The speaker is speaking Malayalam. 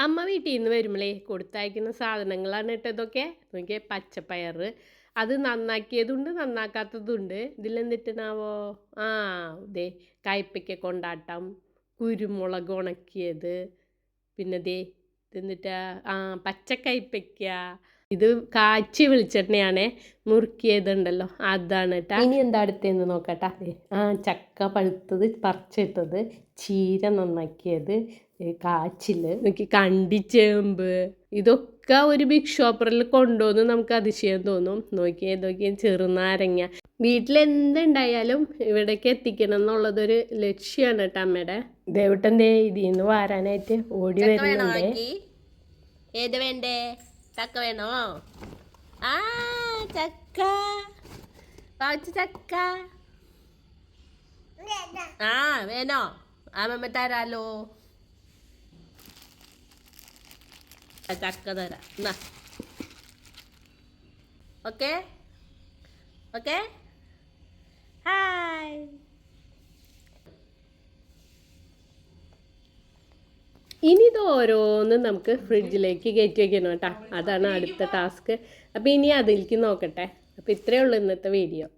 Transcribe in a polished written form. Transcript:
അമ്മ വീട്ടിൽ നിന്ന് വരുമ്പോഴേ കൊടുത്തയക്കുന്ന സാധനങ്ങളാണ് കേട്ടോ ഇതൊക്കെ. നോക്കിയേ, പച്ചപ്പയർ, അത് നന്നാക്കിയതുണ്ട് നന്നാക്കാത്തതുണ്ട്. ഇതിലെന്തിട്ടനാവോ? ആ, ദേ കയ്പ്പയ്ക്ക കൊണ്ടാട്ടം, കുരുമുളക് ഉണക്കിയത്, പിന്നെ ദേ ഇതെന്നിട്ടാ, ആ പച്ചക്കയ്പ്പയ്ക്ക. ഇത് കാച്ചി വെളിച്ചെണ്ണയാണേ, മുറുക്കിയതുണ്ടല്ലോ അതാണ് കേട്ടാ. ഇനി എന്താ അടുത്തേന്ന് നോക്കട്ടാ. ആ ചക്ക പഴുത്തത് പറിച്ചിട്ടത്, ചീര നന്നാക്കിയത്, കാച്ചില് നോക്കി, കണ്ടിച്ചേമ്പ്. ഇതൊക്കെ ഒരു ബിഗ് ഷോപ്പറിൽ കൊണ്ടുവന്ന് നമുക്ക് അതിശയം തോന്നും. നോക്കിയേ ചെറുനാരങ്ങ. വീട്ടിലെന്തുണ്ടായാലും ഇവിടേക്ക് എത്തിക്കണം എന്നുള്ളതൊരു ലക്ഷ്യമാണ് കേട്ടോ അമ്മയുടെ. ദേവട്ടൻ ദേ ഇതിൽ നിന്ന് വാരാനായിട്ട് ഓടി വരുന്നുണ്ട്. ഏത് വേണ്ടേ? ചക്ക വേണോ? ആ ചക്ക, ചക്ക. ആ വേണോ? അമ്മ തരാലോ. ചക്ക തരാം. എന്നാ ഓക്കെ ഓക്കെ. ഹായ്. ഇനി ഇത് ഓരോന്ന് നമുക്ക് ഫ്രിഡ്ജിലേക്ക് കയറ്റി വയ്ക്കണം കേട്ടോ. അതാണ് അടുത്ത ടാസ്ക്. അപ്പോൾ ഇനി അതിലേക്ക് നോക്കട്ടെ. അപ്പോൾ ഇത്രയേ ഉള്ളൂ ഇന്നത്തെ വീഡിയോ.